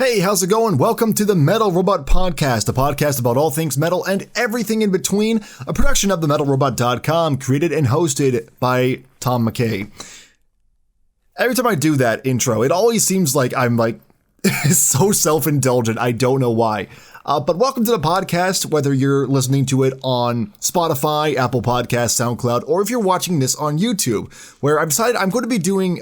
Hey, how's it going? Welcome to the Metal Robot Podcast, a podcast about all things metal and everything in between, a production of themetalrobot.com, created and hosted by Tom McKay. Every time I do that intro, it always seems like I'm so self-indulgent, I don't know why. But welcome to the podcast, whether you're listening to it on Spotify, Apple Podcasts, SoundCloud, or if you're watching this on YouTube, where I've decided I'm going to be doing,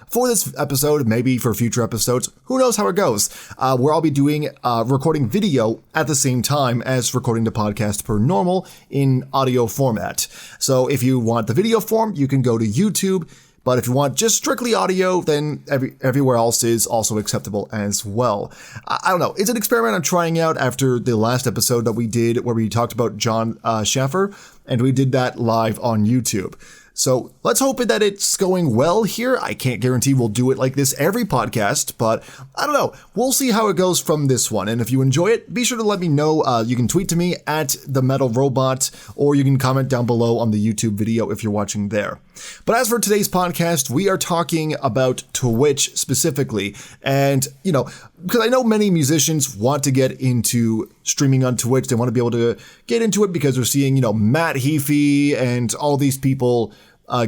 for this episode, maybe for future episodes, who knows how it goes, where I'll be doing recording video at the same time as recording the podcast per normal in audio format. So if you want the video form, you can go to YouTube. But if you want just strictly audio, then everywhere else is also acceptable as well. I don't know. It's an experiment I'm trying out after the last episode that we did where we talked about John Schaffer, and we did that live on YouTube. So let's hope that it's going well here. I can't guarantee we'll do it like this every podcast, but I don't know. We'll see how it goes from this one. And if you enjoy it, be sure to let me know. You can tweet to me at The Metal Robot, or you can comment down below on the YouTube video if you're watching there. But as for today's podcast, we are talking about Twitch specifically. And, because I know many musicians want to get into streaming on Twitch. They want to be able to get into it because they're seeing, Matt Heafy and all these people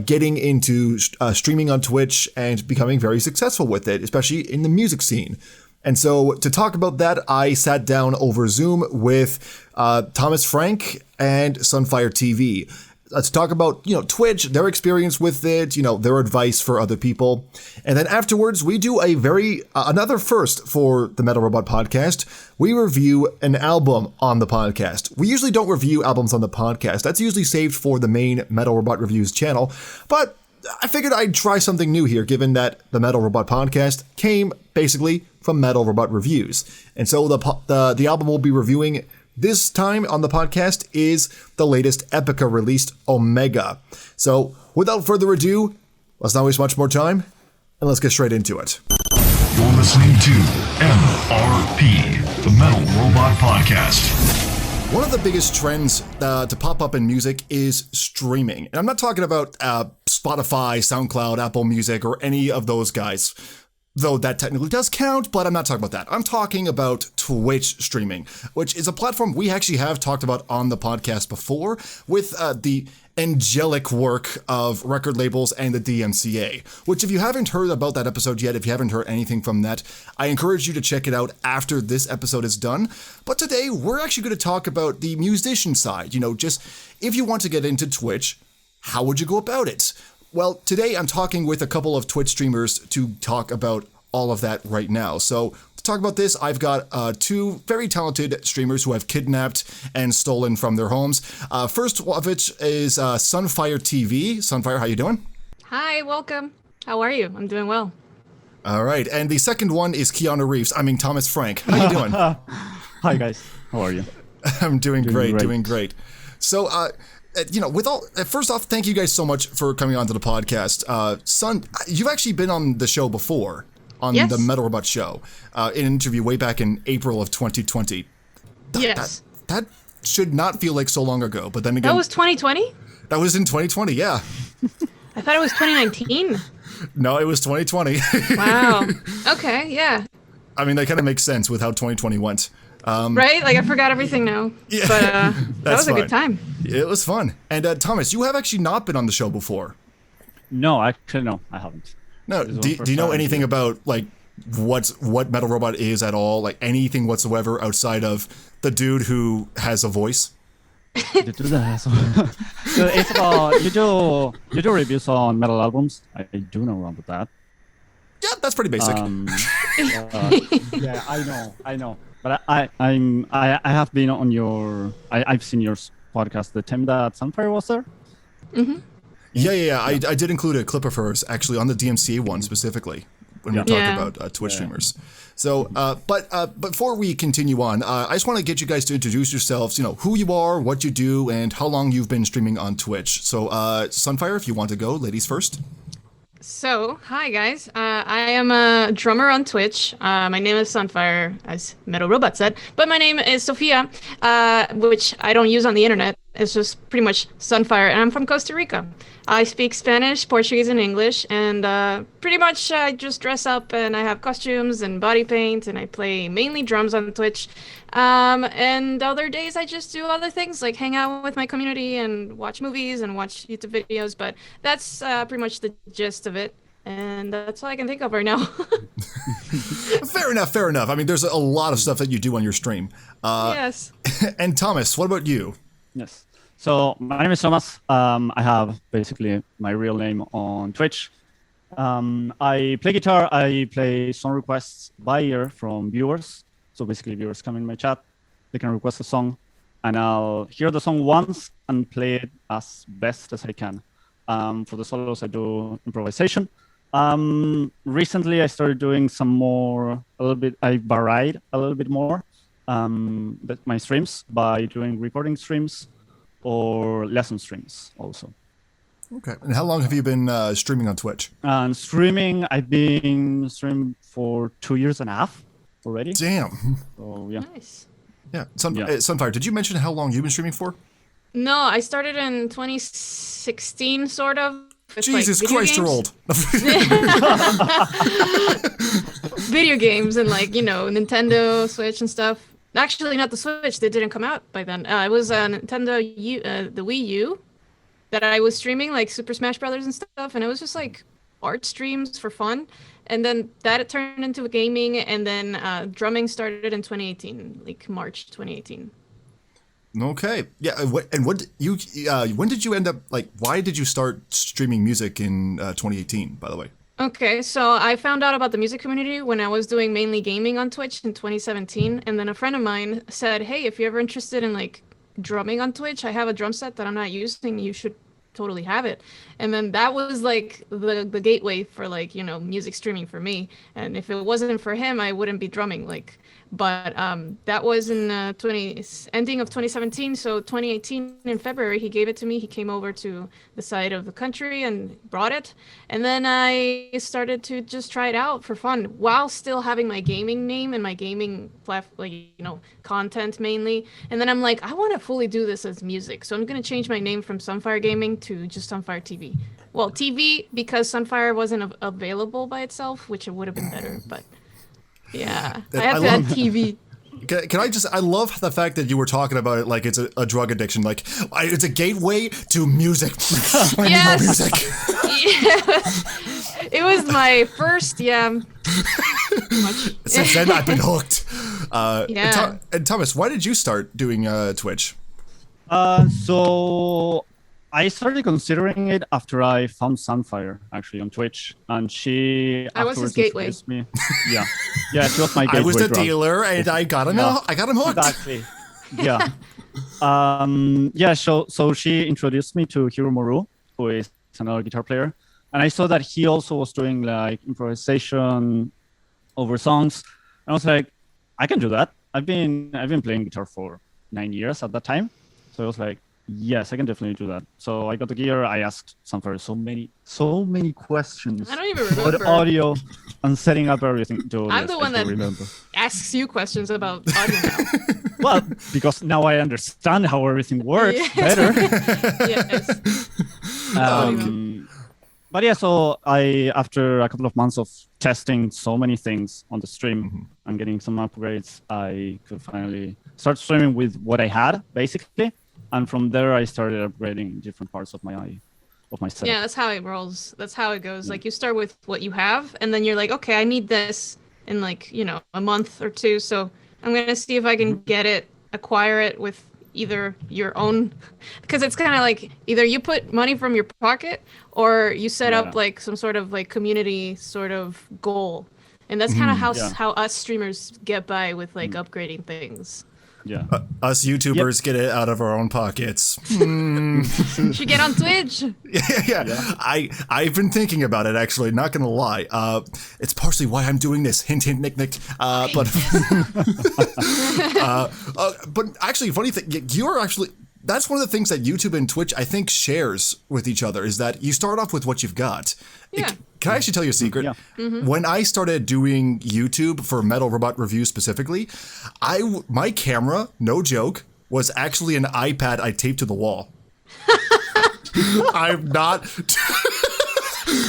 getting into streaming on Twitch and becoming very successful with it, especially in the music scene. And so to talk about that, I sat down over Zoom with Thomas Frank and SunfyreTV. Let's talk about, Twitch, their experience with it, their advice for other people. And then afterwards, we do another first for the Metal Robot Podcast. We review an album on the podcast. We usually don't review albums on the podcast. That's usually saved for the main Metal Robot Reviews channel. But I figured I'd try something new here, given that the Metal Robot Podcast came basically from Metal Robot Reviews. And so the album we'll be reviewing this time on the podcast is the latest Epica released, Omega. So without further ado, let's not waste much more time, and let's get straight into it. You're listening to MRP, the Metal Robot Podcast. One of the biggest trends to pop up in music is streaming. And I'm not talking about Spotify, SoundCloud, Apple Music, or any of those guys. Though that technically does count, but I'm not talking about that. I'm talking about Twitch streaming, which is a platform we actually have talked about on the podcast before with the angelic work of record labels and the DMCA, which if you haven't heard about that episode yet, if you haven't heard anything from that, I encourage you to check it out after this episode is done. But today, we're actually going to talk about the musician side. Just if you want to get into Twitch, how would you go about it? Well, today I'm talking with a couple of Twitch streamers to talk about all of that right now. So to talk about this, I've got two very talented streamers who I've kidnapped and stolen from their homes. First of which is SunfyreTV. Sunfyre, how you doing? Hi, welcome. How are you? I'm doing well. All right. And the second one is Thomas Frank. How you doing? Hi, guys. How are you? I'm doing great. So, first off, thank you guys so much for coming on to the podcast. Sun, you've actually been on the show before, on the Metal Robot show, in an interview way back in April of 2020. Yes. That should not feel like so long ago, but then again... That was 2020? That was in 2020, yeah. I thought it was 2019. No, it was 2020. Wow. Okay, yeah. I mean, that kind of makes sense with how 2020 went. Right? I forgot everything now. Yeah. But that was a good time. It was fun. And Thomas, you have actually not been on the show before. No, actually, no, I haven't. No, do you know anything about what Metal Robot is at all? Like anything whatsoever outside of the dude who has a voice? The dude that has a so it's about you do reviews on metal albums. I do know about that. Yeah, that's pretty basic. Yeah, I know. But I have been on your I've seen your podcast the time that Sunfyre was there. Mm-hmm. Yeah. I did include a clip of hers actually on the DMCA one specifically when we were talking about Twitch streamers. So, but before we continue on, I just want to get you guys to introduce yourselves. Who you are, what you do, and how long you've been streaming on Twitch. So, Sunfyre, if you want to go, ladies first. So, hi guys. I am a drummer on Twitch. My name is Sunfyre, as Metal Robot said, but my name is Sophia, which I don't use on the internet. it's just pretty much Sunfire, and I'm from Costa Rica. I speak Spanish, Portuguese, and English, and pretty much I just dress up and I have costumes and body paint, and I play mainly drums on Twitch. And other days I just do other things like hang out with my community and watch movies and watch YouTube videos, but that's pretty much the gist of it. And that's all I can think of right now. Fair enough. I mean, there's a lot of stuff that you do on your stream. Yes. And Thomas, what about you? Yes. So my name is Thomas. I have basically my real name on Twitch. I play guitar. I play song requests by ear from viewers. So basically viewers come in my chat. They can request a song and I'll hear the song once and play it as best as I can. For the solos, I do improvisation. Recently, I started doing I varied a little bit more my streams by doing recording streams or lesson streams also. Okay. And how long have you been streaming on Twitch? Streaming, I've been streaming for 2.5 years already. Damn. So, yeah. Nice. Yeah. Sunfire, did you mention how long you've been streaming for? No, I started in 2016, sort of. Jesus Christ, you're old. Video games and Nintendo Switch and stuff. Actually, not the Switch. They didn't come out by then. It was Nintendo the Wii U that I was streaming, like Super Smash Brothers and stuff, and it was just like art streams for fun. And then that turned into gaming, and then drumming started in 2018, like March 2018. Okay. Yeah. When did you end up, why did you start streaming music in 2018, by the way? Okay, so I found out about the music community when I was doing mainly gaming on Twitch in 2017, and then a friend of mine said, "Hey, if you're ever interested in drumming on Twitch, I have a drum set that I'm not using. You should totally have it." And then that was the gateway for music streaming for me. And if it wasn't for him, I wouldn't be drumming. But that was in ending of 2017. So 2018 in February, he gave it to me. He came over to the side of the country and brought it. And then I started to just try it out for fun while still having my gaming name and my gaming content mainly. And then I'm like, I want to fully do this as music. So I'm going to change my name from Sunfire Gaming to just SunfyreTV. Well, TV because Sunfire wasn't available by itself, which it would have been better, but yeah, I have to add TV. Can I love the fact that you were talking about it like it's a drug addiction, it's a gateway to music. I need more music. Yes. It was my first, Since then, I've been hooked. Yeah. And Thomas, why did you start doing Twitch? So I started considering it after I found Sunfire actually on Twitch, and I was his gateway. Me. Yeah, she was my gateway. I was the drug. dealer, and I got him. I got him hooked. Exactly. Yeah. So she introduced me to Hiro Moru, who is another guitar player, and I saw that he also was doing improvisation over songs, and I was like, I can do that. I've been playing guitar for 9 years at that time, so I was like, yes, I can definitely do that. So I got the gear. I asked Sunfire so many questions. I don't even remember. About audio and setting up everything. I'm the one that asks you questions about audio now. Well, because now I understand how everything works better. Yes. But yeah, so after a couple of months of testing so many things on the stream and getting some upgrades, I could finally start streaming with what I had, basically. And from there, I started upgrading different parts of my setup. Yeah, that's how it rolls. That's how it goes. You start with what you have, and then you're like, okay, I need this in a month or two. So I'm gonna see if I can get it, acquire it with either your own, because it's kind of either you put money from your pocket or you set up some sort of community sort of goal, and that's kind of how us streamers get by with upgrading things. Yeah. Us YouTubers get it out of our own pockets. Should get on Twitch. Yeah. I've been thinking about it, actually, not gonna lie. It's partially why I'm doing this. Hint, hint, nick, nick. But actually, funny thing, you're actually... That's one of the things that YouTube and Twitch, I think, shares with each other, is that you start off with what you've got. Yeah. Can I actually tell you a secret? Yeah. Mm-hmm. When I started doing YouTube for Metal Robot Reviews specifically, my camera, no joke, was actually an iPad I taped to the wall. I'm not.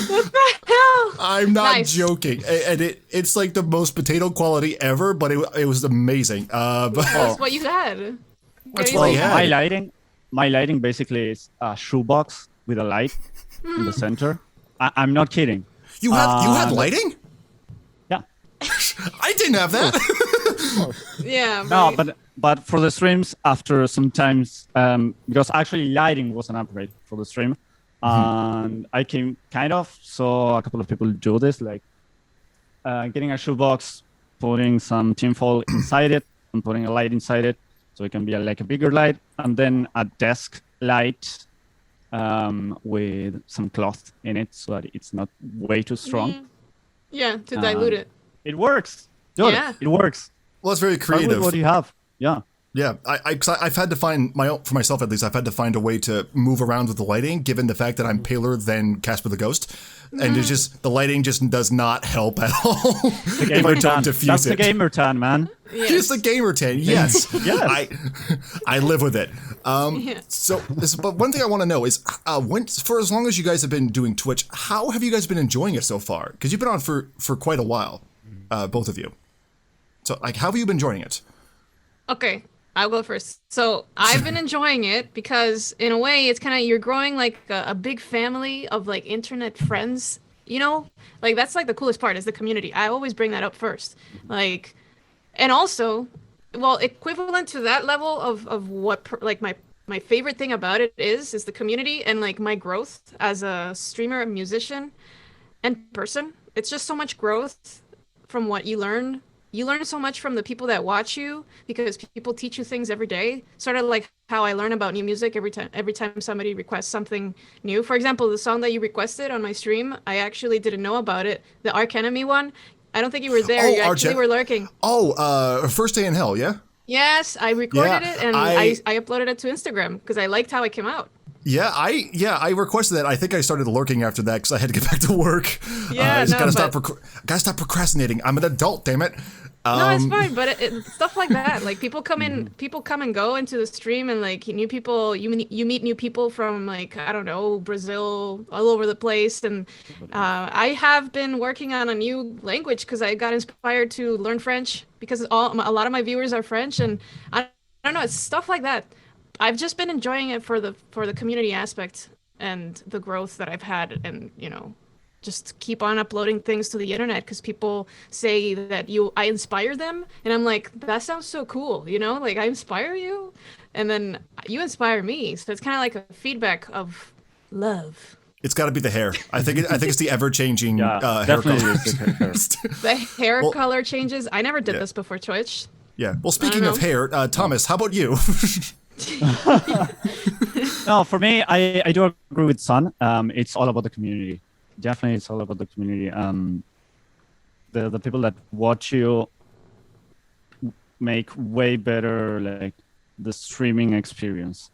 What the hell? I'm not Nice. joking, and it's like the most potato quality ever, but it was amazing. But That's what you had. That's Very what I like- had. My lighting basically is a shoebox with a light in the center. I'm not kidding. you had lighting? Yeah. I didn't have that. Yeah. No, right. but for the streams, after sometimes because actually lighting was an upgrade for the stream, and I came saw a couple of people do this, like getting a shoebox, putting some tinfoil inside it, and putting a light inside it, so it can be like a bigger light, and then a desk light with some cloth in it, so that it's not way too strong. Yeah, to dilute it. It works. Dude, Yeah. it works. Well, it's very Start with creative. what you have. Yeah. Yeah, I've had to find for myself at least. I've had to find a way to move around with the lighting, given the fact that I'm paler than Casper the Ghost, and it's just the lighting just does not help at all. The if I gamer don't tan. diffuse That's it. the gamer tan, man. Just the gamer tan, yes. Yes. I live with it. Yeah. But one thing I want to know is, for as long as you guys have been doing Twitch, how have you guys been enjoying it so far? Because you've been on for quite a while, both of you. So, like, how have you been enjoying it? Okay, I'll go first. So I've been enjoying it because in a way it's kind of, you're growing like a big family of like internet friends, you know? Like that's like the coolest part is the community. I always bring that up first. Like, and also, well, equivalent to that level of what like my favorite thing about it is the community and like my growth as a streamer, a musician, and person. It's just so much growth from what you learn. You learn so much from the people that watch you because people teach you things every day. Sort of like how I learn about new music every time somebody requests something new. For example, the song that you requested on my stream, I actually didn't know about it. The Arch Enemy one. I don't think you were there. You actually were lurking. First Day in Hell, yeah? Yes, I recorded it and I uploaded it to Instagram because I liked how it came out. Yeah, I requested that. I think I started lurking after that because I had to get back to work. Yeah, I just no, gotta stop procrastinating. I'm an adult, damn it. No, it's fine, but stuff like that, like people come and go into the stream, and like new people, you meet new people from like I don't know, Brazil, all over the place, and I have been working on a new language because I got inspired to learn French because a lot of my viewers are French, and I don't know, it's stuff like that. I've just been enjoying it for the community aspect and the growth that I've had, and you know, just keep on uploading things to the internet because people say that I inspire them, and I'm like, that sounds so cool, you know, like I inspire you and then you inspire me, so it's kind of like a feedback of love. It's got to be the hair. I think it's the ever-changing hair definitely color. is the hair. The hair color changes. I never did this before Twitch. Yeah. Well, speaking of hair, Thomas, how about you? No, for me, I do agree with Sun. It's all about the community. Definitely, it's all about the community. The people that watch you make way better, like the streaming experience.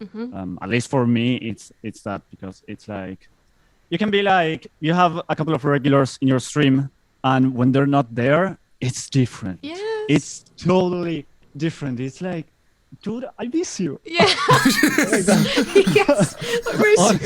At least for me, it's that, because it's like you can be like, you have a couple of regulars in your stream, and when they're not there, it's different. Yes. It's totally different. It's like, dude, I miss you. Yeah. Yes.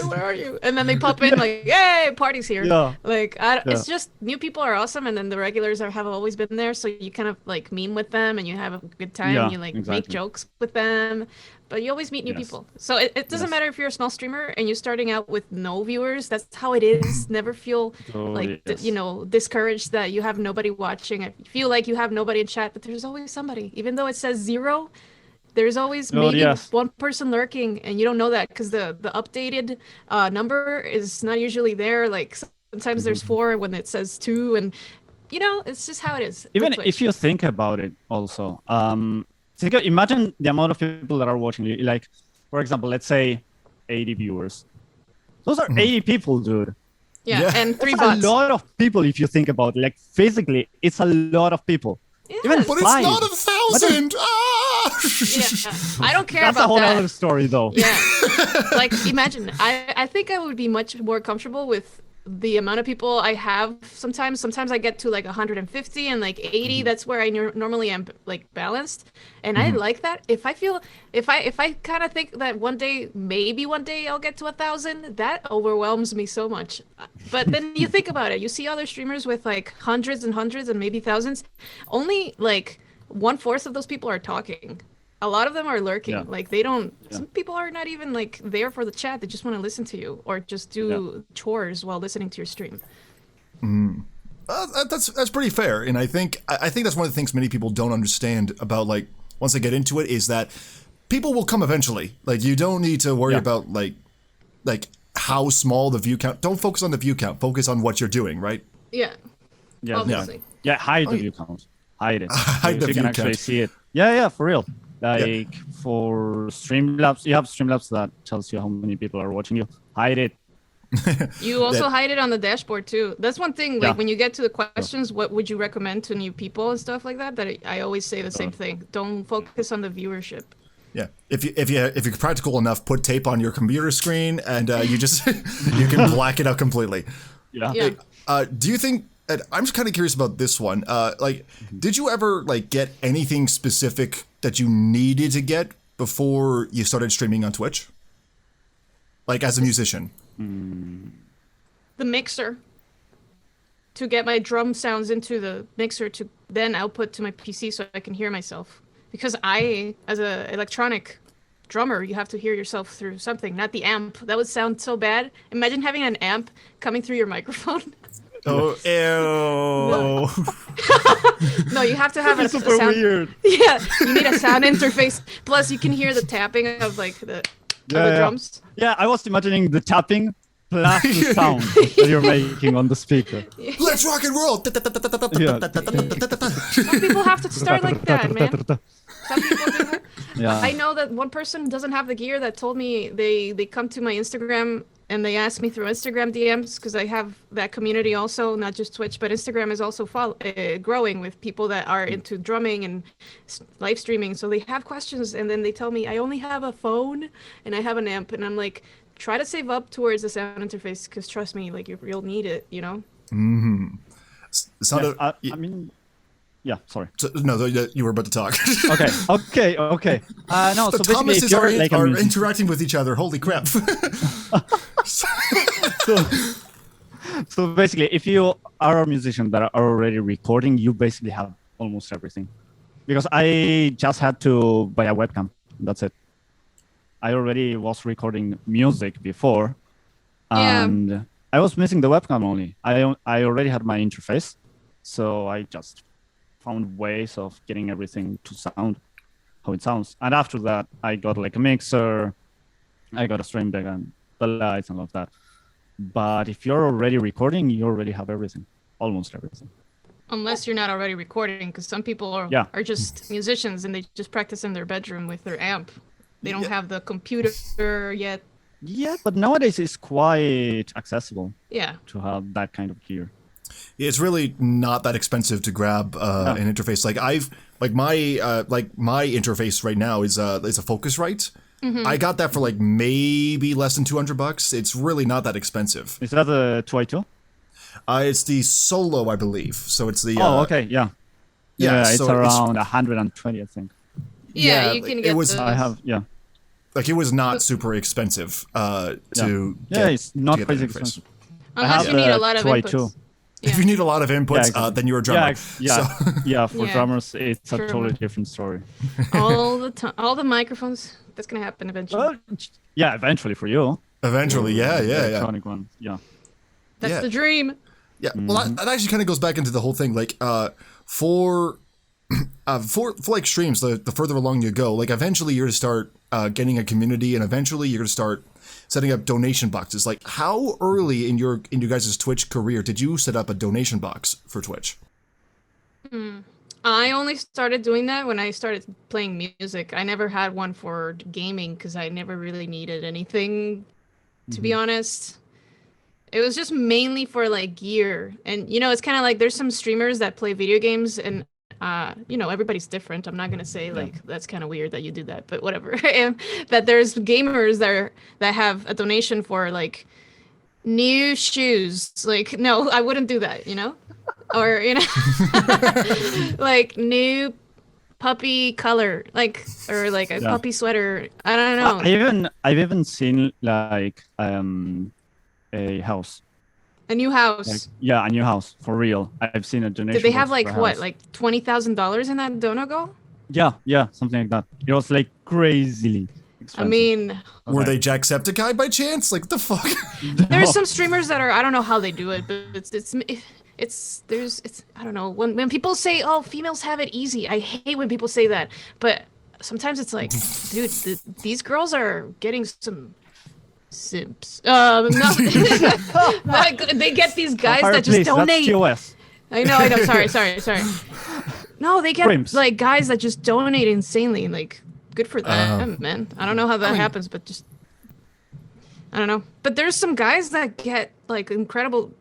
Where are you? And then they pop in like, yay, party's here. Yeah. Like, it's just new people are awesome, and then the regulars have always been there, so you kind of like meme with them, and you have a good time. Yeah, You like make exactly. jokes with them, but you always meet new people. So it doesn't matter if you're a small streamer and you're starting out with no viewers. That's how it is. Never feel discouraged that you have nobody watching. I feel like you have nobody in chat, but there's always somebody, even though it says 0. There's always maybe one person lurking, and you don't know that because the updated number is not usually there. Like sometimes there's 4 when it says 2, and you know, it's just how it is. Even if you think about it, also, imagine the amount of people that are watching you. Like, for example, let's say 80 viewers. Those are 80 people, dude. Yeah, and 3 That's bots. a lot of people if you think about it. Like physically, it's a lot of people. Yeah. Even But it's 5. not 1,000. Yeah. I don't care That's about a whole that. other story, though. Yeah. Like, imagine, I think I would be much more comfortable with the amount of people I have sometimes I get to like 150 and like 80. That's where I normally am like balanced, and I like that. If I kind of think that maybe one day I'll get to 1,000, that overwhelms me so much. But then you think about it, you see other streamers with like hundreds and hundreds and maybe thousands. Only like 1/4 of those people are talking. A lot of them are lurking. Yeah. Like they don't. Some people are not even like there for the chat. They just want to listen to you or just do chores while listening to your stream. That's pretty fair, and I think that's one of the things many people don't understand about like once they get into it is that people will come eventually. Like you don't need to worry about like how small the view count. Don't focus on the view count. Focus on what you're doing, right? Yeah. Yeah, Obviously. yeah. Hide the view count. Hide it. Hide the you view can actually count. see it. Yeah, for real. Like for Streamlabs, you have Streamlabs that tells you how many people are watching you. Hide it. You also hide it on the dashboard too. That's one thing. Like when you get to the questions, what would you recommend to new people and stuff like that? That I always say the same thing. Don't focus on the viewership. Yeah, if you're practical enough, put tape on your computer screen, and you just you can black it out completely. Yeah. Do you think? And I'm just kind of curious about this one. Like, did you ever like get anything specific that you needed to get before you started streaming on Twitch? Like as a musician. The mixer. To get my drum sounds into the mixer to then output to my PC so I can hear myself. Because as an electronic drummer, you have to hear yourself through something, not the amp. That would sound so bad. Imagine having an amp coming through your microphone. Oh, ew. No, you have to have a super sound. weird. Yeah, you need a sound interface. Plus, you can hear the tapping of like the drums. Yeah, I was imagining the tapping plus the sound that you're making on the speaker. Let's rock and roll. Some people have to start like that, man. Some people do that. Yeah. I know that one person doesn't have the gear that told me they come to my Instagram and they ask me through Instagram DMs because I have that community also, not just Twitch, but Instagram is also growing with people that are into drumming and live streaming. So they have questions and then they tell me, I only have a phone and I have an amp. And I'm like, try to save up towards the sound interface because trust me, like you'll need it, you know? Mm-hmm. I mean, yeah, sorry. So, no, you were about to talk. Okay. No, The so basically, Thomases if you're like are interacting with each other. Holy crap. So basically, if you are a musician that are already recording, you basically have almost everything. Because I just had to buy a webcam. That's it. I already was recording music before, and I was missing the webcam only. I already had my interface, so I just found ways of getting everything to sound how it sounds. And after that, I got like a mixer, I got a stream deck and the lights and all of that. But if you're already recording, you already have everything, almost everything. Unless you're not already recording, because some people are just musicians and they just practice in their bedroom with their amp. They don't have the computer yet. Yeah, but nowadays it's quite accessible. Yeah. To have that kind of gear. It's really not that expensive to grab an interface. Like my interface right now is a Focusrite. Mm-hmm. I got that for like maybe less than $200. It's really not that expensive. Is that the 2i2? It's the Solo, I believe. So it's the. Okay, yeah. It's so around 120, I think. Yeah, you can get those. I have, Like it was not super expensive to. Yeah, it's not crazy expensive. Unless you need a lot of inputs. Yeah. If you need a lot of inputs, then you're a drummer. For drummers, it's a totally different story. All the time, all the microphones. That's gonna happen eventually. Well, yeah, eventually for you. Eventually, yeah. Electronic one, yeah. That's the dream. Yeah, well, that actually kind of goes back into the whole thing. Like, for like streams, the further along you go, like eventually you're gonna start getting a community, and eventually you're gonna start setting up donation boxes. Like, how early in your guys' Twitch career did you set up a donation box for Twitch? I only started doing that when I started playing music. I never had one for gaming because I never really needed anything, to be honest. It was just mainly for like gear. And, you know, it's kind of like there's some streamers that play video games and, you know, everybody's different. I'm not going to say like that's kind of weird that you do that, but whatever. That there's gamers that have a donation for like new shoes. Like, no, I wouldn't do that, or like new puppy color, or like a puppy sweater. I don't know. I've even seen like a house. A new house. A new house for real. I've seen a donation. Did they have box like for a what, house. like $20,000 in that Donegal? Yeah, something like that. It was like crazily expensive. I mean, Were they Jacksepticeye by chance? Like, the fuck? there's some streamers that are, I don't know how they do it, but it's I don't know, when people say, oh, females have it easy, I hate when people say that, but sometimes it's like, dude, these girls are getting some simps. No, they get these guys that just donate. That's TOS. I know. Sorry. No, they get Crimps. like guys that just donate insanely. Like, good for them, man. I don't know how that happens, but just I don't know. But there's some guys that get like incredible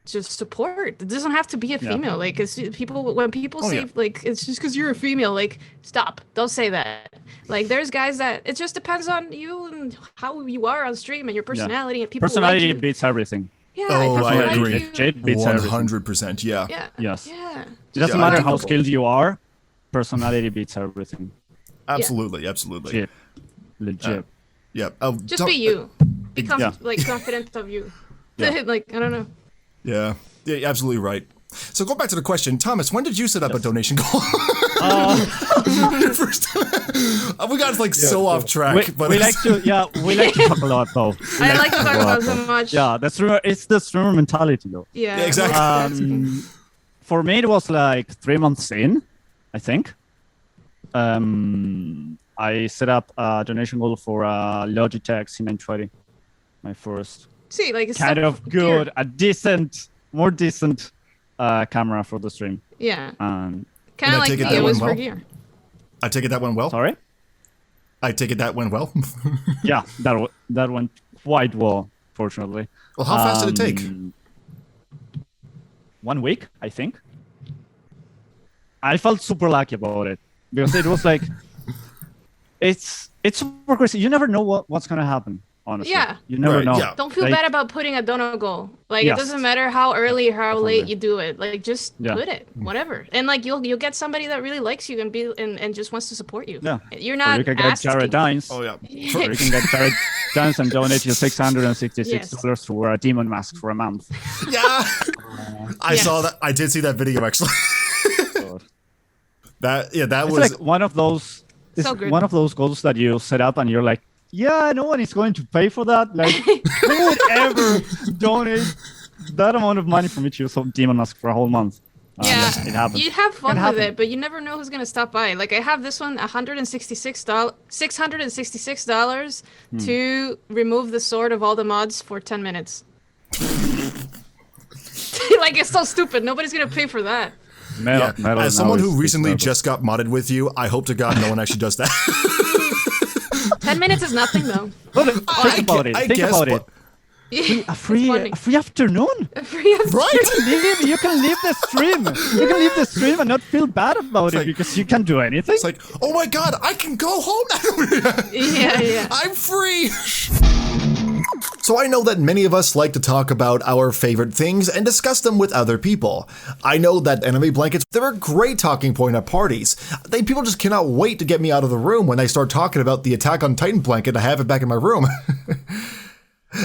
just support. It doesn't have to be a female. Like, it's people when people say like it's just because you're a female. Like, stop. Don't say that. Like, there's guys that it just depends on you and how you are on stream and your personality and people. Personality like you. beats everything. Yeah, I agree. It beats everything. 100%, yeah. Yes. Yeah. It doesn't matter how skilled you are. Personality beats everything. Absolutely. Legit. Yeah. Just be you. Become like confident of you. Like, I don't know. Yeah, absolutely right. So go back to the question, Thomas. When did you set up a donation goal? First, we got like so off track. We like to talk a lot though. I like to talk about so much. Yeah, it's the streamer mentality though. Yeah, exactly. For me, it was like 3 months in, I think. I set up a donation goal for a Logitech C920, my first. See, like it's kind of good, more decent camera for the stream. Yeah. And Kind I of like take it me. that It was went for well? gear. I take it that went well. Sorry? I take it that went well. Yeah, that went quite well, fortunately. Well, how fast did it take? 1 week, I think. I felt super lucky about it because it was like it's super crazy. You never know what's gonna happen. Honestly, you never know. Yeah. Don't feel bad about putting a dono goal. Like, it doesn't matter how early or how late you do it. Like, just put it, whatever. And like, you'll get somebody that really likes you and just wants to support you. Yeah, you're not. Or you can get Jared Dines. Oh yeah. Or you can get Jared Dines and donate you $666 to wear a demon mask for a month. Yeah. I saw that. I did see that video actually. That was like one of those. So good. One of those goals that you set up and you're like, yeah, no one is going to pay for that. Like, who would ever donate that amount of money for me to use some demon mask for a whole month? Yeah, it happens. You have fun with it, but you never know who's gonna stop by. Like, I have this one, $666 to remove the sword of all the mods for 10 minutes. Like, it's so stupid. Nobody's gonna pay for that. Metal as someone who recently just got modded with you, I hope to God no one actually does that. 10 minutes is nothing, though. Think about it. A free afternoon. A free afternoon. Right? You can leave the stream. You can leave the stream and not feel bad about it because you can do anything. It's like, oh my God, I can go home now. Yeah. I'm free. So I know that many of us like to talk about our favorite things and discuss them with other people. I know that anime blankets, they're a great talking point at parties. People just cannot wait to get me out of the room when they start talking about the Attack on Titan blanket. I have it back in my room.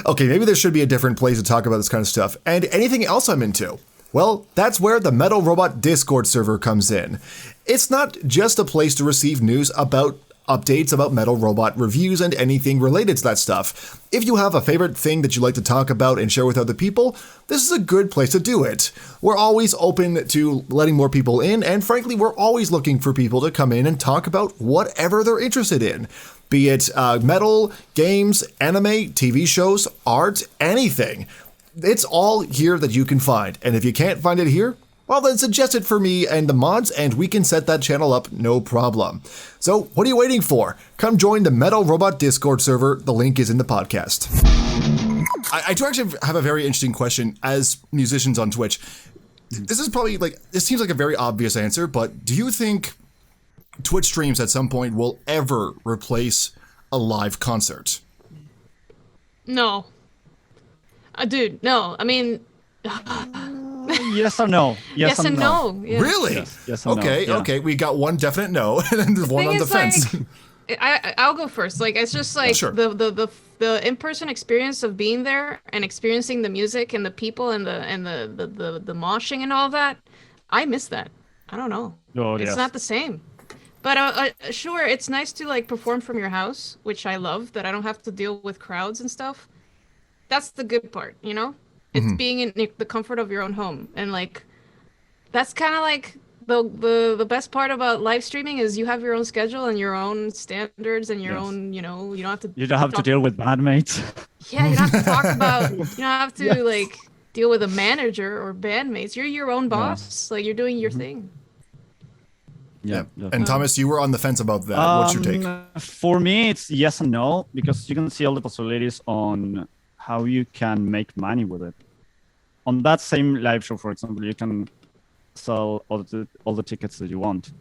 Okay, maybe there should be a different place to talk about this kind of stuff. And anything else I'm into. Well, that's where the Metal Robot Discord server comes in. It's not just a place to receive news about updates about Metal Robot reviews and anything related to that stuff. If you have a favorite thing that you like to talk about and share with other people, this is a good place to do it. We're always open to letting more people in, and frankly, we're always looking for people to come in and talk about whatever they're interested in. Be it metal, games, anime, TV shows, art, anything. It's all here that you can find, and if you can't find it here, well, then suggest it for me and the mods, and we can set that channel up, no problem. So, what are you waiting for? Come join the Metal Robot Discord server. The link is in the podcast. I do actually have a very interesting question as musicians on Twitch. This is probably this seems like a very obvious answer, but do you think Twitch streams at some point will ever replace a live concert? No. Dude, no. I mean, Yes or no? yes and no. Yeah. Really? Yes and no, Okay, yeah. okay. We got one definite no, and then there's one Thing on the is, fence. I'll go first. Like, it's just like Sure. the in-person experience of being there and experiencing the music and the people and the moshing and all that. I miss that. I don't know. Oh, It's yes. not the same. But sure, it's nice to like perform from your house, which I love. That I don't have to deal with crowds and stuff. That's the good part, you know. It's being in the comfort of your own home, and like that's kind of like the best part about live streaming is you have your own schedule and your own standards and your Yes. own, you know, you don't have to. You don't have to talk- deal with bandmates. Yeah, you don't have to talk about. You don't have to like deal with a manager or bandmates. You're your own boss. Like you're doing your thing. Yeah. definitely. And Thomas, you were on the fence about that. What's your take? For me, it's yes and no, because you can see all the possibilities on how you can make money with it. On that same live show, for example, you can sell all the tickets that you want.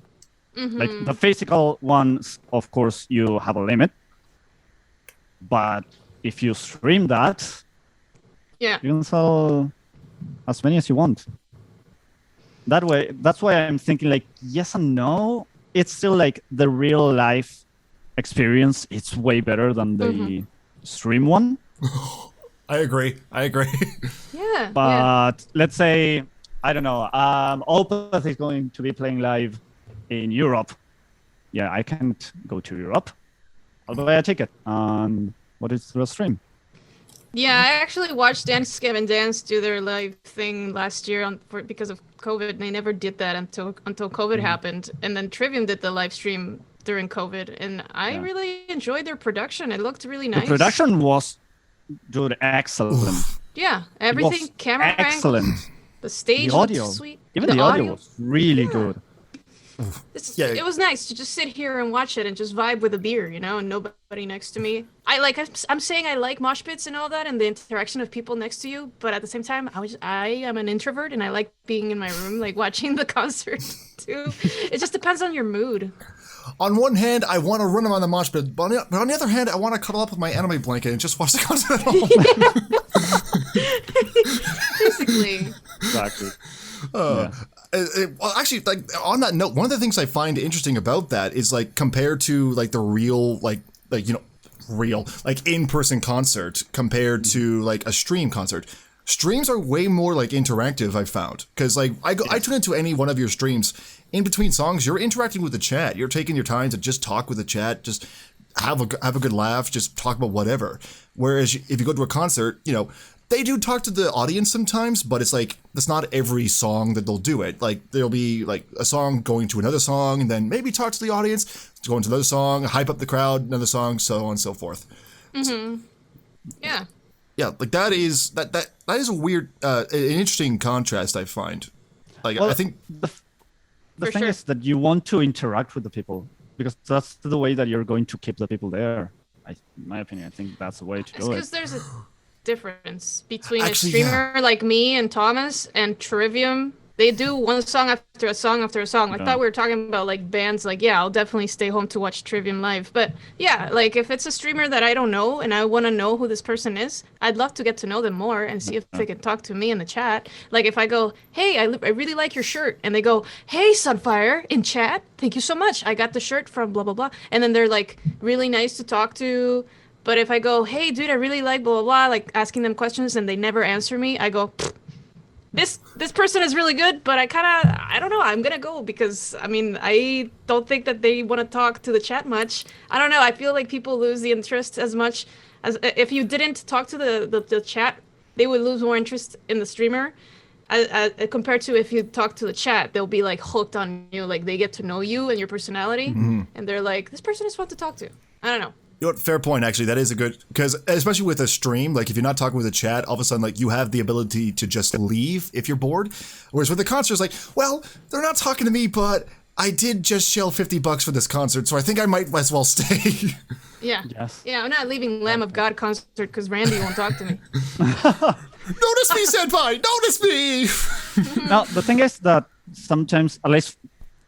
Like the physical ones, of course, you have a limit. But if you stream that, Yeah. you can sell as many as you want. That way, that's why I'm thinking like yes and no. It's still like the real life experience. It's way better than the stream one. I agree. Yeah. But let's say, I don't know, Opeth is going to be playing live in Europe. Yeah, I can't go to Europe. I'll buy a ticket. What is the stream? Yeah, I actually watched Dance Gavin Dance do their live thing last year because of COVID. And they never did that until COVID happened, and then Trivium did the live stream during COVID, and I really enjoyed their production. It looked really nice. The production was, dude, excellent. Yeah, It everything, was camera excellent. angles, the stage The audio, looked sweet. even the audio was really good. It was nice to just sit here and watch it and just vibe with a beer, you know, and nobody next to me. I'm saying I like mosh pits and all that and the interaction of people next to you, but at the same time, I am an introvert and I like being in my room, like watching the concert too. It just depends on your mood. On one hand, I want to run him on the mosh pit, but on the other hand, I want to cuddle up with my anime blanket and just watch the concert at home. Basically. Exactly. Well, actually, like on that note, one of the things I find interesting about that is like compared to like the real, like you know, real like in-person concert compared to like a stream concert. Streams are way more like interactive. I found because like I tune into any one of your streams. In between songs, you're interacting with the chat. You're taking your time to just talk with the chat, just have a good laugh, just talk about whatever. Whereas if you go to a concert, you know, they do talk to the audience sometimes, but it's like that's not every song that they'll do it. Like there'll be like a song going to another song, and then maybe talk to the audience, go into another song, hype up the crowd, another song, so on and so forth. Yeah. Yeah, like that is a weird, an interesting contrast I find. Like Well, I think The For thing sure. is that you want to interact with the people because that's the way that you're going to keep the people there. In my opinion, I think that's the way to It's do because it. there's a difference between Actually, a streamer like me and Thomas and Trivium. They do one song after a song after a song. I Yeah. thought we were talking about like bands. Like, yeah, I'll definitely stay home to watch Trivium live. But yeah, like if it's a streamer that I don't know and I want to know who this person is, I'd love to get to know them more and see if they can talk to me in the chat. Like if I go, hey, I really like your shirt, and they go, hey, Sunfire, in chat, thank you so much. I got the shirt from blah blah blah, and then they're like really nice to talk to. But if I go, hey, dude, I really like blah, blah, blah, like asking them questions and they never answer me, I go, this person is really good, but I don't know, I'm going to go because, I mean, I don't think that they want to talk to the chat much. I don't know. I feel like people lose the interest as much as if you didn't talk to the chat, they would lose more interest in the streamer. Compared to if you talk to the chat, they'll be like hooked on you. Like they get to know you and your personality. And they're like, this person is fun to talk to. I don't know. you know what, fair point. Actually, that is a good because especially with a stream, like if you're not talking with a chat, all of a sudden like you have the ability to just leave if you're bored. Whereas with the concert, it's like, well, they're not talking to me, but I did just shell $50 for this concert, so I think I might as well stay. Yeah. Yes. Yeah, I'm not leaving Lamb of God concert because Randy won't talk to me. Notice me, senpai! Notice me! Now the thing is that sometimes, at least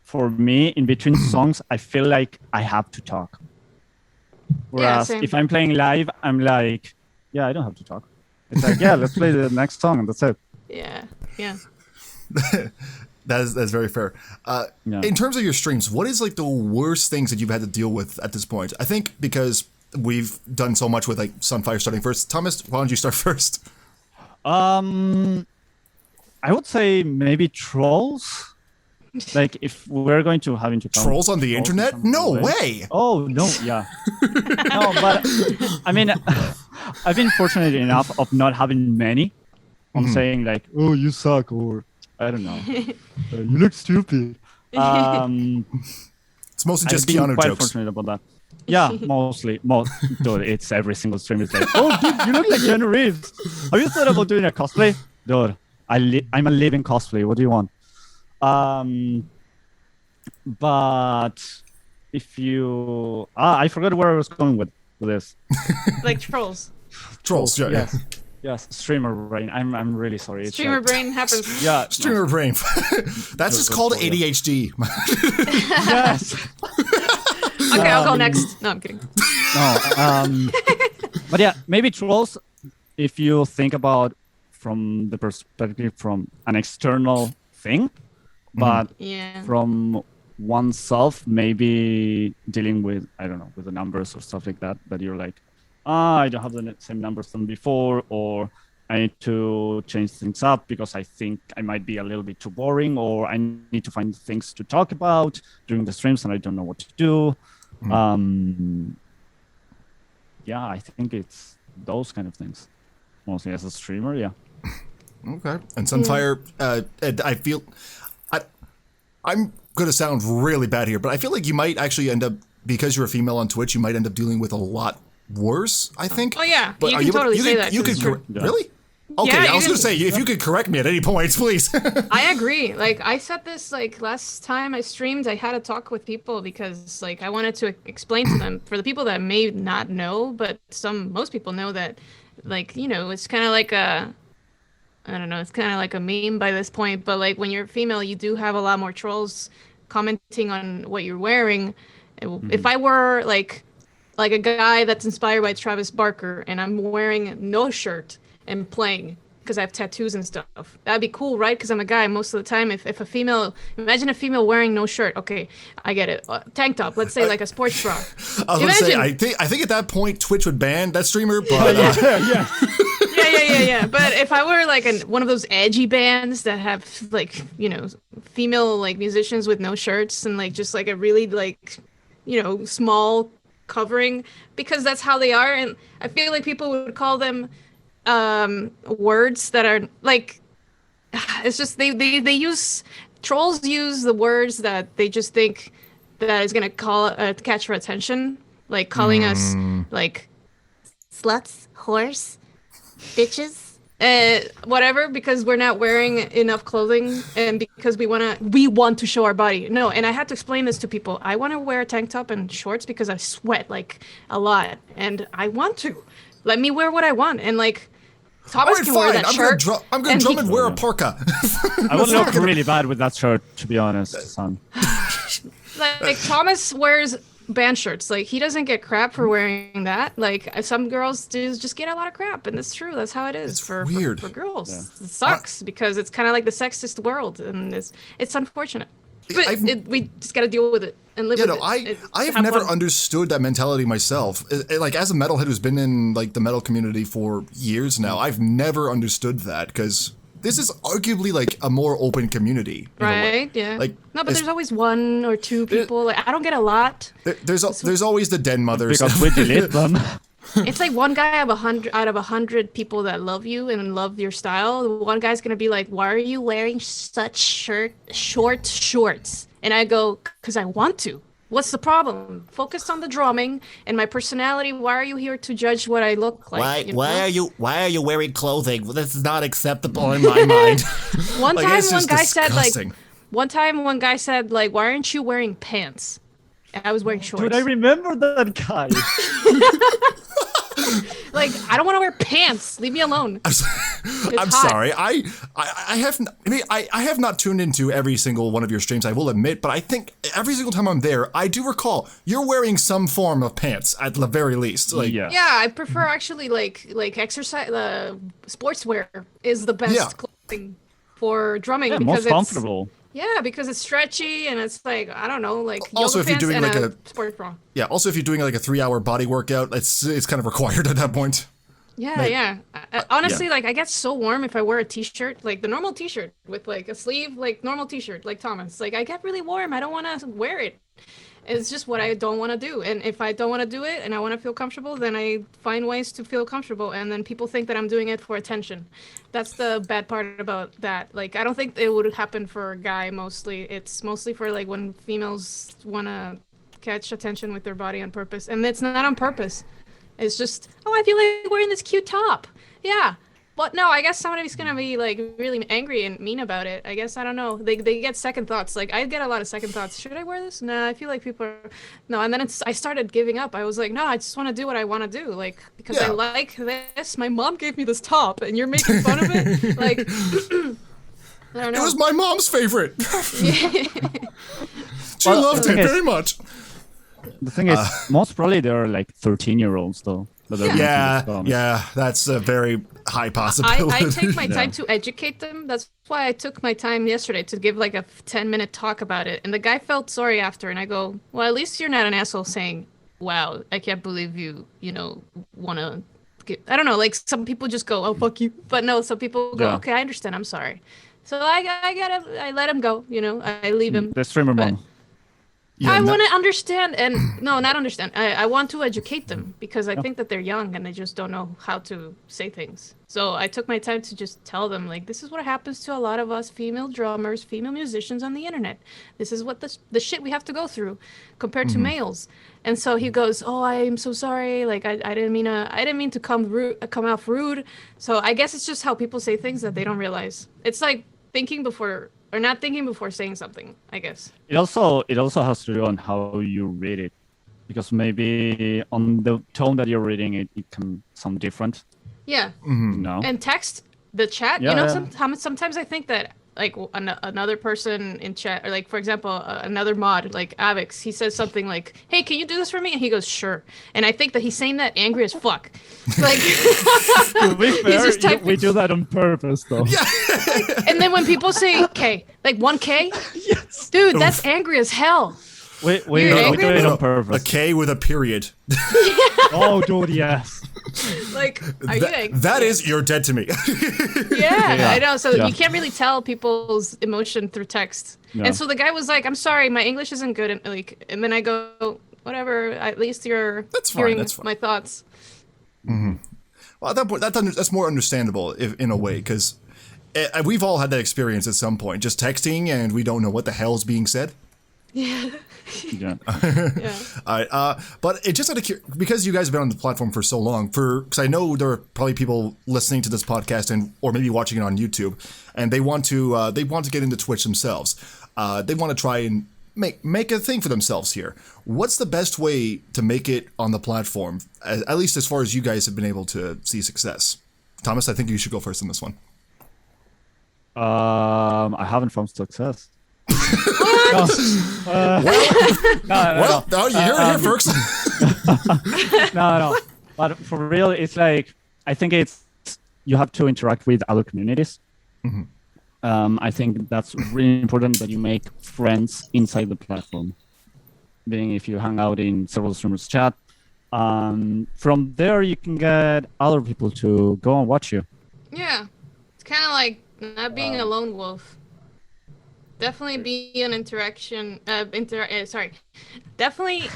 for me, in between songs, I feel like I have to talk. Whereas same. if I'm playing live, I'm like, yeah, I don't have to talk. It's like, yeah, let's play the next song, and that's it. Yeah. Yeah. That's very fair. Yeah. In terms of your streams, what is like the worst things that you've had to deal with at this point? I think because we've done so much with like Sunfire starting first. Thomas, why don't you start first? I would say maybe trolls. Like if we're going to have into Trolls on the internet? No way. Oh no, yeah. No, but I mean, I've been fortunate enough of not having many. I'm saying like, oh, you suck, or I don't know, you look stupid. It's mostly just I've been Keanu quite jokes. fortunate about that. Yeah, mostly. Dude, it's every single stream is like, oh, dude, you look like Keanu Reeves. Have you thought about doing a cosplay? Dude, I'm a living cosplay. What do you want? But if you... I forgot where I was going with this. Like trolls. Trolls, yeah. Yes. Yes, streamer brain. I'm really sorry. It's Streamer brain happens. Yeah. Streamer brain. That's just called ADHD. Yes. Okay, I'll go next. No, I'm kidding. No. But yeah, maybe trolls. If you think about from the perspective from an external thing, but Yeah. from oneself, maybe dealing with, I don't know, with the numbers or stuff like that, that you're like, I don't have the same numbers than before, or I need to change things up because I think I might be a little bit too boring, or I need to find things to talk about during the streams and I don't know what to do. Yeah, I think it's those kind of things. Mostly as a streamer, yeah. Okay. And Sunfire, I feel... I'm going to sound really bad here, but I feel like you might actually end up, because you're a female on Twitch, you might end up dealing with a lot worse, I think. Oh yeah, But you are can able- totally you say can- that. You 'cause could it's true. Really? Okay, Yeah, I was you going to can- say, if you could correct me at any point, please. I agree. Like I said this like last time I streamed, I had a talk with people because like I wanted to explain to them, for the people that may not know, but most people know that, like, you know, it's kind of like I don't know, it's kind of like a meme by this point, but like when you're female, you do have a lot more trolls commenting on what you're wearing. If I were like a guy that's inspired by Travis Barker and I'm wearing no shirt and playing because I have tattoos and stuff, that'd be cool, right? Because I'm a guy most of the time. If a female, imagine a female wearing no shirt. Okay, I get it. Tank top, let's say like a sports bra. I was going to say, I think at that point, Twitch would ban that streamer, but... Yeah. Yeah. But if I were like one of those edgy bands that have like, you know, female like musicians with no shirts and like just like a really like, you know, small covering, because that's how they are, and I feel like people would call them words that are like, it's just they use, trolls use the words that they just think that is gonna catch our attention, like calling us like sluts, whores, bitches, whatever, because we're not wearing enough clothing and because we want to show our body. No, and I had to explain this to people. I want to wear a tank top and shorts because I sweat like a lot, and I want to. Let me wear what I want, and like Thomas can wear that shirt. I'm gonna drum and wear a parka. I would look really bad with that shirt, to be honest, son. Like Thomas wears band shirts. Like he doesn't get crap for wearing that. Like some girls do just get a lot of crap, and it's true. That's how it is for girls. Yeah. It sucks because it's kind of like the sexist world, and it's unfortunate. But we just got to deal with it and live with it. I have never understood that mentality myself. Like as a metalhead who's been in like the metal community for years now, I've never understood that, because this is arguably like a more open community, right? Yeah. Like no, but there's always one or two people. Like I don't get a lot. There's always the den mothers. Because we delete them. It's like one guy out of 100 people that love you and love your style. One guy's gonna be like, "Why are you wearing such short shorts?" And I go, "Cause I want to. What's the problem? Focus on the drumming and my personality. Why are you here to judge what I look like? Why are you wearing clothing? This is not acceptable in my mind." One time, one guy said, "Why aren't you wearing pants?" And I was wearing shorts. Dude, I remember that guy. Like, I don't want to wear pants. Leave me alone. I'm sorry. I have not tuned into every single one of your streams, I will admit, but I think every single time I'm there, I do recall you're wearing some form of pants at the very least. Like, Yeah. Yeah, I prefer actually like exercise. Sportswear is the best clothing for drumming Yeah, because most comfortable. Yeah, because it's stretchy and it's like, I don't know, like Also, yoga if you're pants doing and like a sports bra. Yeah. Also, if you're doing like a 3-hour body workout, it's kind of required at that point. Yeah, yeah. Honestly, like I get so warm if I wear a t-shirt, like the normal t-shirt with like a sleeve, like normal t-shirt, like Thomas. Like I get really warm. I don't want to wear it. It's just what I don't want to do. And if I don't want to do it and I want to feel comfortable, then I find ways to feel comfortable. And then people think that I'm doing it for attention. That's the bad part about that. Like, I don't think it would happen for a guy mostly. It's mostly for like when females want to catch attention with their body on purpose. And it's not on purpose. It's just, oh, I feel like wearing this cute top. Yeah. But no, I guess somebody's gonna be like really angry and mean about it. I guess I don't know. They get second thoughts. Like I get a lot of second thoughts. Should I wear this? Nah, I feel like people are no. And then I started giving up. I was like, no, I just want to do what I want to do. Like because I like this. My mom gave me this top, and you're making fun of it. Like I don't know. It was my mom's favorite. She loved it very much. The thing is, most probably they're like 13-year-olds though. Yeah, that's a very high possibility. I take my time to educate them. That's why I took my time yesterday to give like a 10-minute talk about it. And the guy felt sorry after, and I go, well, at least you're not an asshole saying, wow, I can't believe you want to get, I don't know, like some people just go, oh, fuck you. But no, some people go, okay, I understand, I'm sorry. So I let him go, I leave him. The streamer mom. I want to understand, and no, not understand. I want to educate them because I think that they're young and they just don't know how to say things. So I took my time to just tell them, like, this is what happens to a lot of us female drummers, female musicians on the internet. This is what the shit we have to go through compared to males. And so he goes, oh, I am so sorry. Like, I didn't mean to come off rude. So I guess it's just how people say things that they don't realize. It's like not thinking before saying something, I guess. It also has to do on how you read it, because maybe on the tone that you're reading it can sound different. Yeah. No. And text, the chat. Sometimes I think that like another person in chat, or like for example another mod like Avix, he says something like, "Hey, can you do this for me?" And he goes, "Sure." And I think that he's saying that angry as fuck. Like, to be fair, we do that on purpose, though. Yeah. And then when people say K, like 1K, yes, dude, that's angry as hell. We do it on purpose. A K with a period. Oh, dude, yes. Like, are you angry? That is, you're dead to me. Yeah, I know. So you can't really tell people's emotion through text. No. And so the guy was like, "I'm sorry, my English isn't good." And then I go, "Whatever. At least you're hearing my thoughts." Mm-hmm. Well, at that point, that's more understandable in a way, because we've all had that experience at some point, just texting and we don't know what the hell's being said. Yeah. Yeah. All right. But it just out of because you guys have been on the platform for so long, because I know there are probably people listening to this podcast or maybe watching it on YouTube, and they want to get into Twitch themselves. They want to try and make a thing for themselves here. What's the best way to make it on the platform, at least as far as you guys have been able to see success? Thomas, I think you should go first on this one. I haven't found success. No, you heard it here first. No. But for real, it's like, I think you have to interact with other communities. Mm-hmm. I think that's really important that you make friends inside the platform. Being if you hang out in several streamers chat, from there you can get other people to go and watch you. Yeah, it's kind of like not being a lone wolf. Definitely be an interaction. Sorry. Definitely.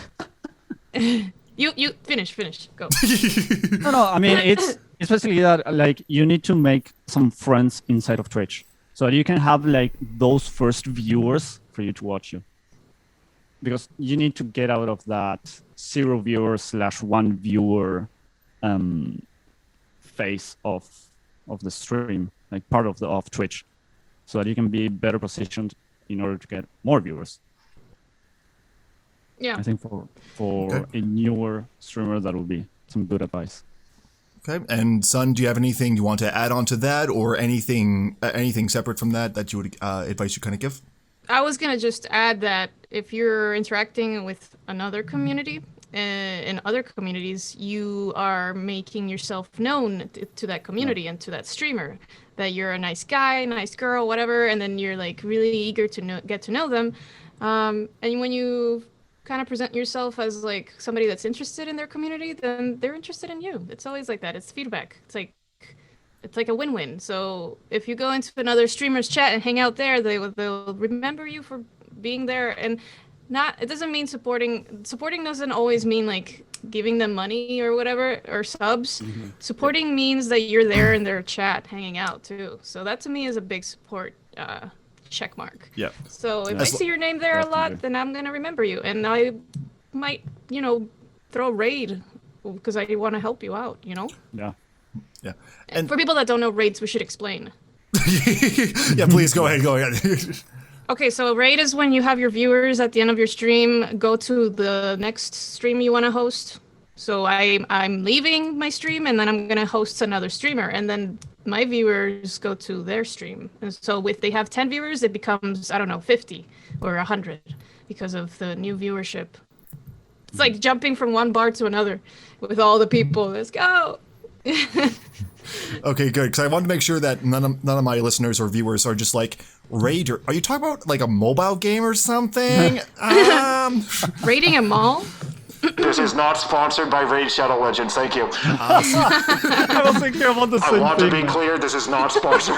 You finish. Go. No. I mean, it's basically that, like, you need to make some friends inside of Twitch, so that you can have like those first viewers for you to watch you. Because you need to get out of that 0 viewer / 1 viewer phase of the stream, like part of Twitch, so that you can be better positioned in order to get more viewers. Yeah. I think for a newer streamer, that would be some good advice. Okay, and Sun, do you have anything you want to add on to that, or anything separate from that you would advice you kind of give? I was gonna just add that if you're interacting with another community, in other communities, you are making yourself known to that community and to that streamer, that you're a nice guy, nice girl, whatever, and then you're like really eager to get to know them. And when you kind of present yourself as like somebody that's interested in their community, then they're interested in you. It's always like that. It's feedback. It's like a win-win. So if you go into another streamer's chat and hang out there, they'll remember you for being there. And it doesn't mean supporting doesn't always mean like giving them money or whatever, or subs. Mm-hmm. Supporting means that you're there in their chat hanging out too. So that to me is a big support check mark. Yeah. So if I see your name there a lot, then I'm gonna remember you, and I might, throw a raid because I want to help you out. Yeah. And for people that don't know raids, we should explain. Yeah, please go ahead. Okay, so a raid is when you have your viewers at the end of your stream go to the next stream you want to host. So I'm leaving my stream, and then I'm gonna host another streamer, and then my viewers go to their stream. And so if they have 10 viewers, it becomes, 50 or 100 because of the new viewership. It's like jumping from one bar to another with all the people. Let's go. Okay, good. Because I wanted to make sure that none of my listeners or viewers are just like, raid, are you talking about like a mobile game or something? Raiding a mall? This is not sponsored by Raid Shadow Legends. Thank you. I was thinking about the same thing. I want to be clear, this is not sponsored.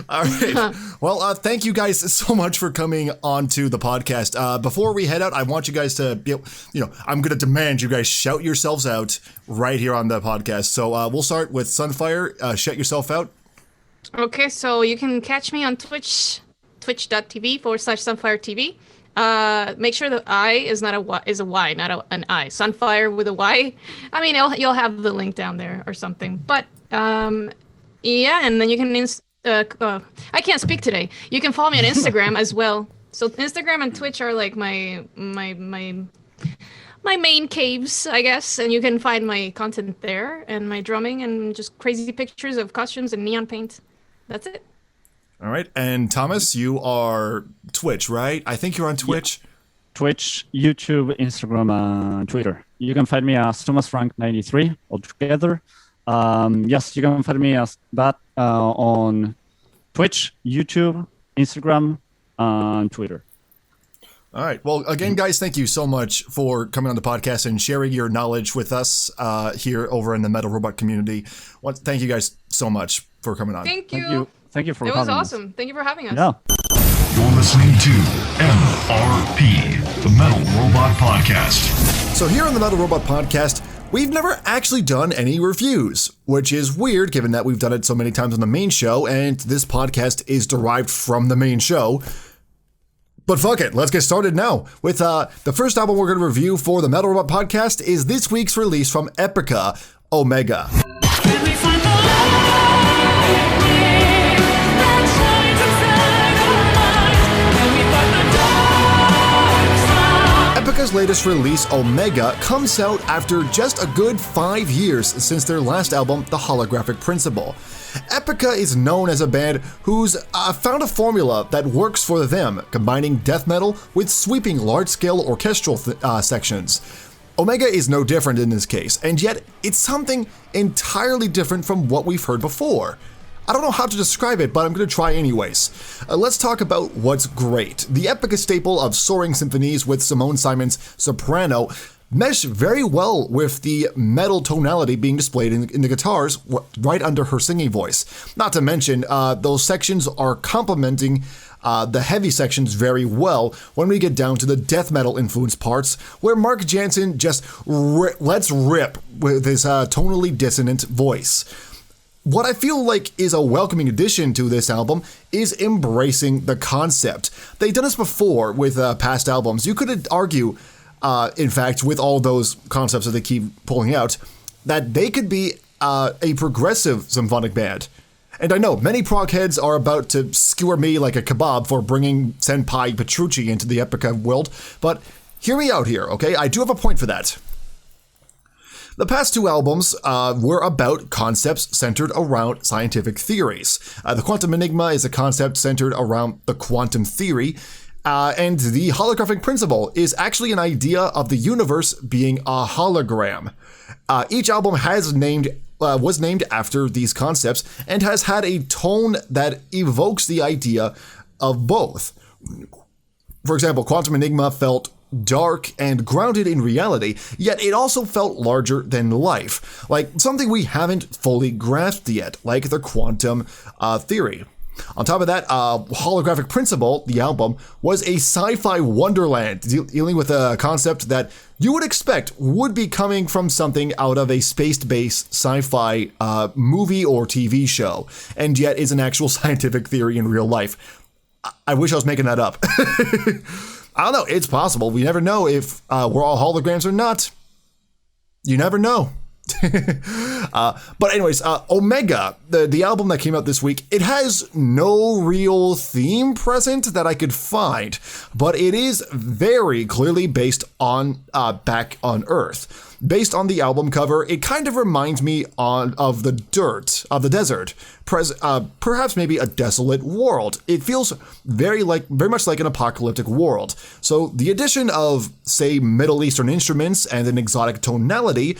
All right. Well, thank you guys so much for coming onto the podcast. Before we head out, I want you guys to, I'm going to demand you guys shout yourselves out right here on the podcast. So we'll start with Sunfyre. Shout yourself out. Okay, so you can catch me on Twitch, twitch.tv/SunfyreTV. Make sure the I is not a Y, not an I. Sunfyre with a Y. I mean, you'll have the link down there or something. But yeah, and then you can I can't speak today. You can follow me on Instagram as well. So Instagram and Twitch are like my main caves, I guess, and you can find my content there and my drumming and just crazy pictures of costumes and neon paint. That's it. All right. And Thomas, you are Twitch, right? I think you're on Twitch. Yeah. Twitch, YouTube, Instagram, and Twitter. You can find me as Thomasfrank93 altogether. Yes, you can find me as that on Twitch, YouTube, Instagram, and Twitter. All right. Well, again, guys, thank you so much for coming on the podcast and sharing your knowledge with us here over in the Metal Robot community. Thank you guys so much for coming on. Thank you. Thank you for having us. It was awesome. Thank you for having us. Yeah. You're listening to MRP, the Metal Robot Podcast. So here on the Metal Robot Podcast, we've never actually done any reviews, which is weird given that we've done it so many times on the main show, and this podcast is derived from the main show. But fuck it, let's get started now with the first album we're going to review for the Metal Robot Podcast is this week's release from Epica, Omega. Epica's latest release, Omega, comes out after just a good 5 years since their last album, The Holographic Principle. Epica is known as a band who's found a formula that works for them, combining death metal with sweeping large-scale orchestral sections. Omega is no different in this case, and yet it's something entirely different from what we've heard before. I don't know how to describe it, but I'm going to try anyways. Let's talk about what's great. The Epica staple of soaring symphonies with Simone Simon's soprano mesh very well with the metal tonality being displayed in the guitars right under her singing voice. Not to mention, those sections are complementing the heavy sections very well when we get down to the death metal influenced parts, where Mark Jansen just lets rip with his tonally dissonant voice. What I feel like is a welcoming addition to this album is embracing the concept. They've done this before with past albums. You could argue, in fact, with all those concepts that they keep pulling out, that they could be a progressive symphonic band. And I know many prog heads are about to skewer me like a kebab for bringing Senpai Petrucci into the Epica world, but hear me out here, okay? I do have a point for that. The past two albums were about concepts centered around scientific theories. The Quantum Enigma is a concept centered around the quantum theory, and the holographic principle is actually an idea of the universe being a hologram. Each album was named after these concepts and has had a tone that evokes the idea of both. For example, Quantum Enigma felt dark and grounded in reality, yet it also felt larger than life, like something we haven't fully grasped yet, like the quantum theory. On top of that, Holographic Principle, the album, was a sci-fi wonderland dealing with a concept that you would expect would be coming from something out of a space-based sci-fi movie or TV show, and yet is an actual scientific theory in real life. I wish I was making that up. I don't know, it's possible. We never know if we're all holograms or not. You never know. But anyways, Omega, the album that came out this week, it has no real theme present that I could find, but it is very clearly based on Back on Earth. Based on the album cover, it kind of reminds me of the desert, perhaps maybe a desolate world. It feels very much like an apocalyptic world. So the addition of, say, Middle Eastern instruments and an exotic tonality,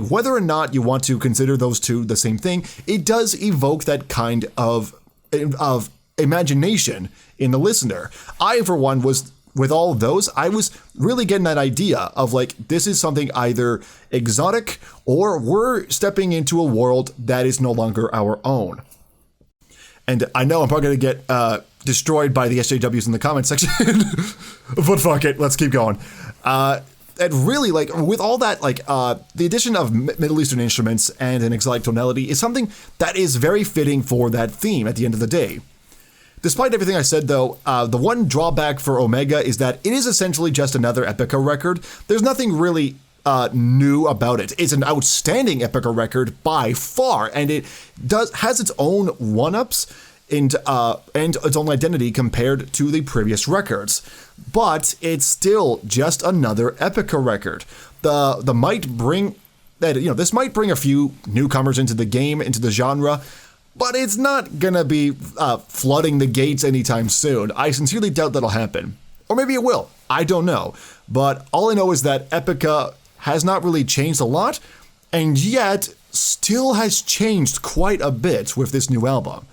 whether or not you want to consider those two the same thing, it does evoke that kind of imagination in the listener. I, for one, with all of those, I was really getting that idea of this is something either exotic or we're stepping into a world that is no longer our own. And I know I'm probably going to get destroyed by the SJWs in the comment section, but fuck it, let's keep going. And really, with all that, the addition of Middle Eastern instruments and an exotic tonality is something that is very fitting for that theme at the end of the day. Despite everything I said, though, the one drawback for Omega is that it is essentially just another Epica record. There's nothing really new about it. It's an outstanding Epica record by far, and it has its own one-ups and its own identity compared to the previous records. But it's still just another Epica record. This might bring a few newcomers into the game, into the genre, but it's not gonna be flooding the gates anytime soon. I sincerely doubt that'll happen. Or maybe it will. I don't know. But all I know is that Epica has not really changed a lot, and yet still has changed quite a bit with this new album.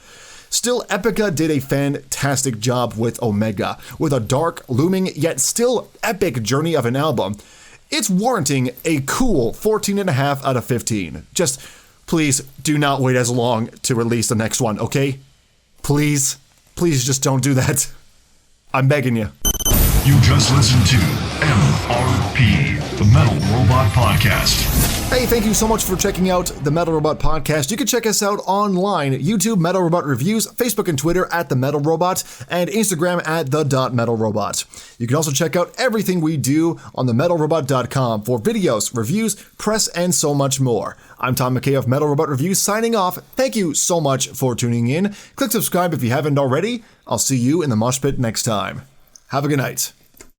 Still, Epica did a fantastic job with Omega, with a dark, looming, yet still epic journey of an album. It's warranting a cool 14.5 out of 15. Just, please do not wait as long to release the next one, okay? Please just don't do that. I'm begging you. You just listened to MRP, the Metal Robot Podcast. Hey, thank you so much for checking out the Metal Robot Podcast. You can check us out online, YouTube, Metal Robot Reviews, Facebook and Twitter at The Metal Robot, and Instagram at The.MetalRobot. You can also check out everything we do on TheMetalRobot.com for videos, reviews, press, and so much more. I'm Tom McKay of Metal Robot Reviews signing off. Thank you so much for tuning in. Click subscribe if you haven't already. I'll see you in the mosh pit next time. Have a good night.